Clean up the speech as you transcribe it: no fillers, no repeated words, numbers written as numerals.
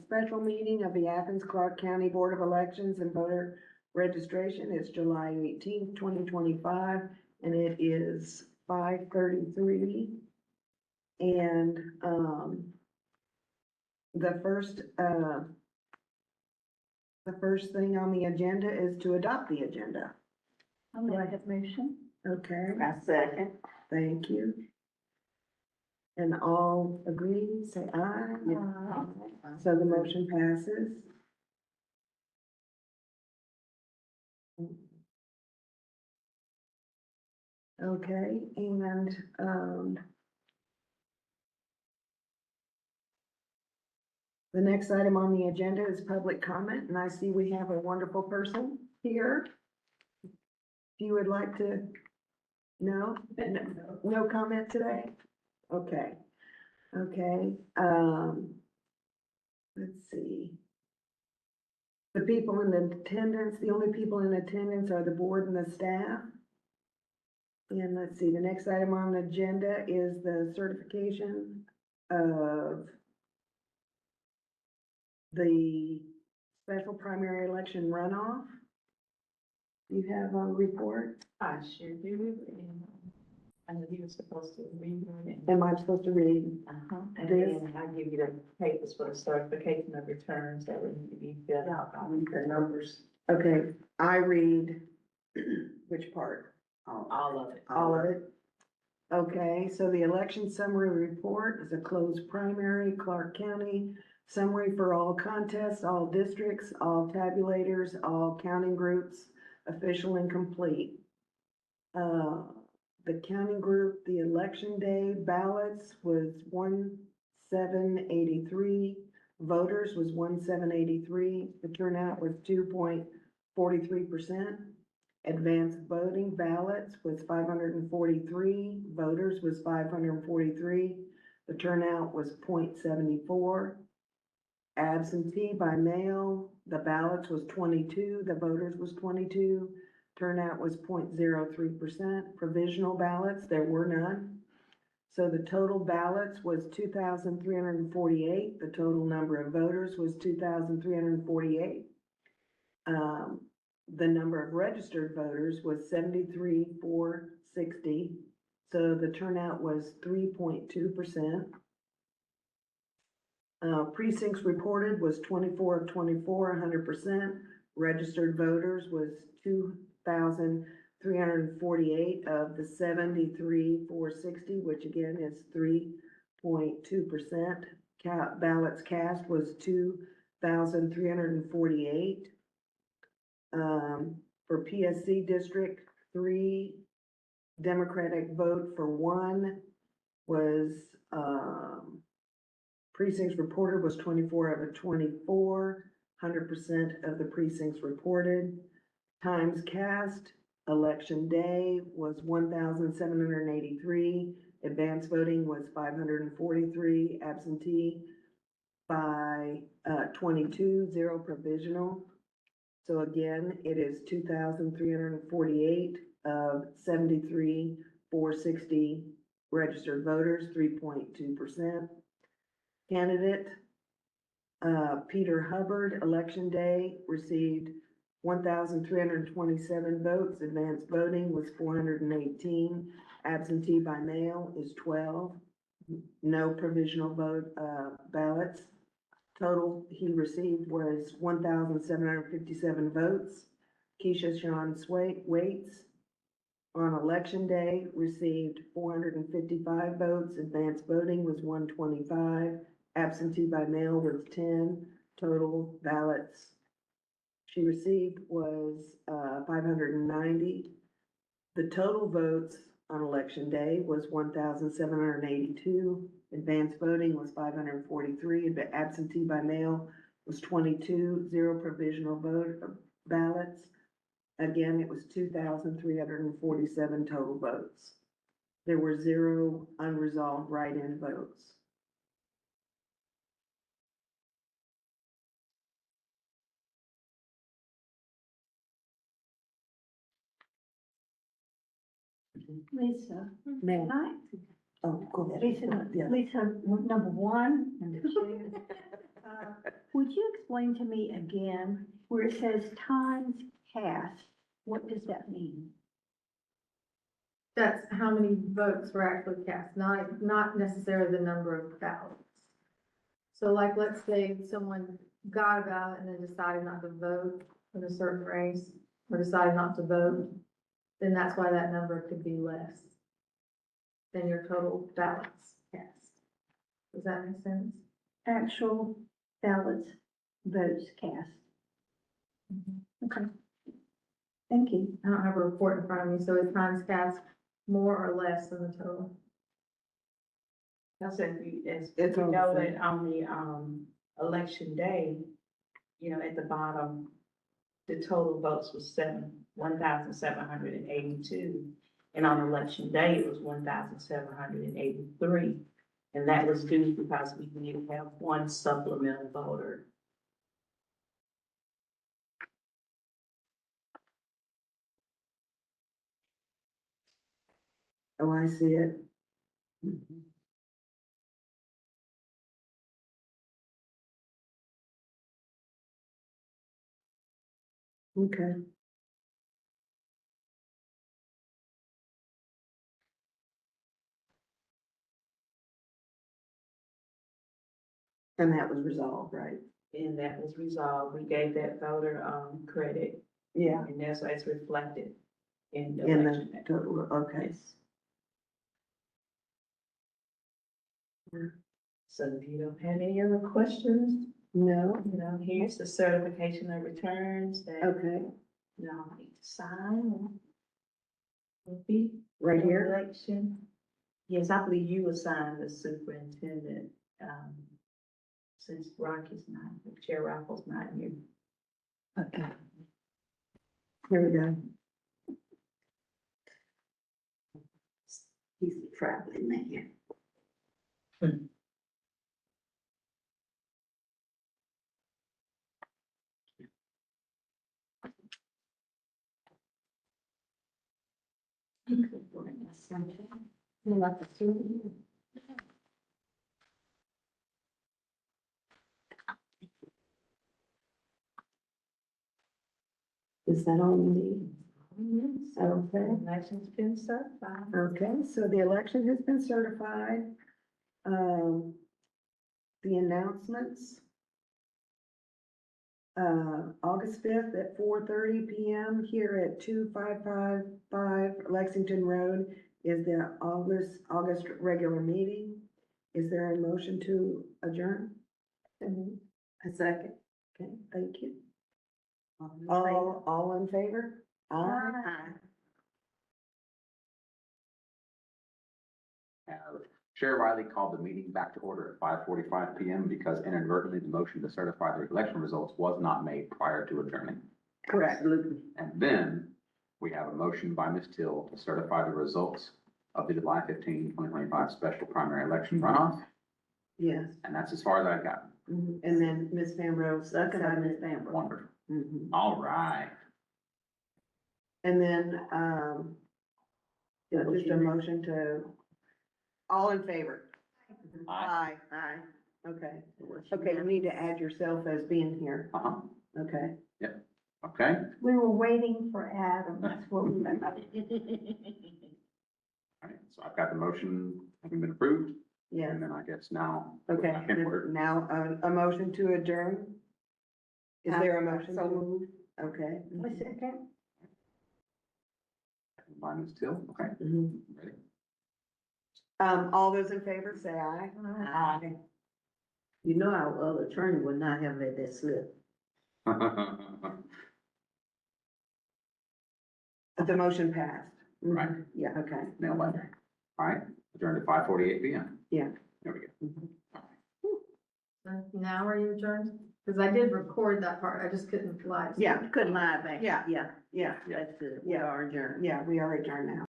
special meeting of the Athens-Clarke County Board of Elections and Voter Registration. It's July 18th, 2025, and it is 5:33. And, the first thing on the agenda is to adopt the agenda. I'll make that motion. Okay, I second. thank you. And all agree, say aye. So the motion passes. Okay, and, the next item on the agenda is public comment, and I see we have a wonderful person here. If you would like to, no? No comment today? Okay, okay, let's see. The people in attendance, the only people in attendance are the board and the staff. And let's see, the next item on the agenda is the certification of the special primary election runoff. You have a report? I sure do. I know you were supposed to read it. Am I supposed to read? And This? then I'll give you the papers for the certification of returns that would need to be filled out. I'll read the numbers. Okay, I read, which part? All of it. All of it? Okay, so the election summary report is a closed primary, Clarke County. Summary for all contests, all districts, all tabulators, all counting groups, official and complete. The counting group, the election day ballots was 1,783. Voters was 1,783. The turnout was 2.43%. Advanced voting ballots was 543. Voters was 543. The turnout was 0.74. Absentee by mail, the ballots was 22, the voters was 22, turnout was 0.03%. Provisional ballots, there were none. So the total ballots was 2,348. The total number of voters was 2,348. The number of registered voters was 73,460. So the turnout was 3.2%. Precincts reported was 24 of 24, 100%. Registered voters was 2,348 of the 73,460, which again is 3.2%. Ballots cast was 2,348. For PSC district, 3 Democratic vote for 1 was, precincts reported was 24 of 24, 100% of the precincts reported. Times cast, election day was 1,783. Advanced voting was 543. Absentee by 22, 0 provisional. So again, it is 2,348 of 73,460 registered voters, 3.2%. Candidate, Peter Hubbard, election day, received 1,327 votes. Advanced voting was 418. Absentee by mail is 12. No provisional vote, ballots. Total he received was 1,757 votes. Keisha Sean Waits on election day received 455 votes. Advanced voting was 125. Absentee by mail was 10. Total ballots she received was 590. The total votes on election day was 1,782. Advanced voting was 543. Absentee by mail was 22. 0 provisional vote ballots. Again, it was 2,347 total votes. There were 0 unresolved write-in votes. Lisa, Ma'am, can I, oh, go ahead. Lisa, Yeah. Lisa, number 1 and 2. Would you explain to me again, where it says times cast, what does that mean? That's how many votes were actually cast, not necessarily the number of ballots. So like, let's say someone got a ballot and then decided not to vote in a certain race, or decided not to vote, then that's why that number could be less than your total ballots cast. Does that make sense? Actual ballots, votes cast. Okay. Thank you. I don't have a report in front of me, so it's times cast more or less than the total. That's if It's you on the know thing. that on the, election day, you know, at the bottom, the total votes was 1,782. And on election day, it was 1,783. And that was due because we did have one supplemental voter. Oh, I see it. Okay. And that was resolved, right? And that was resolved. We gave that voter, credit, Yeah, and that's why it's reflected in the in election. the total, okay. Yes. So if you don't have any other questions, No, you know, here's the certification of returns that okay, you all need to sign. Will be right here, election. Yes, I believe you assigned the superintendent, since Rocky's not, Chair Raffles not here. okay. Here we go. He's a traveling man. Is that all you need? Okay. Election's been certified. Okay, so the election has been certified. The announcements. August 5th at 4:30 PM here at 2555 Lexington Road is the August regular meeting. Is there a motion to adjourn? A second. Okay, thank you. All in favor? Aye. Chair Riley called the meeting back to order at 5:45 PM because inadvertently the motion to certify the election results was not made prior to adjourning. Correct. And then we have a motion by Ms. Till to certify the results of the July 15, 2025 special primary election runoff. Yes. And that's as far as I got. Mhm. And then Ms. Van Rose. Second by Ms. Van Rose. Wonderful. Mhm. All right. And then, yeah, just a motion to, all in favor? Aye. Aye. Okay. Okay, you need to add yourself as being here. Uh-huh. Okay. Okay. We were waiting for Adam, that's what we. All right. So I've got the motion having been approved. Yes. And then I guess now. Okay, I can't order. now, a motion to adjourn? Is there a motion? So moved. Okay. A second? By Ms. Till. Okay. Mhm. Ready? All those in favor, say aye. Aye. You know our other attorney would not have let that slip. The motion passed. Mhm. Right. Yeah, okay. Nailed that. All right. Adjourned at 5:48 PM. Yeah. There we go. Mhm. Now are you adjourned? Because I did record that part, I just couldn't live. Yeah, couldn't lie back. Yeah, Yeah, yeah, that's good. we are adjourned. Yeah, we are adjourned now.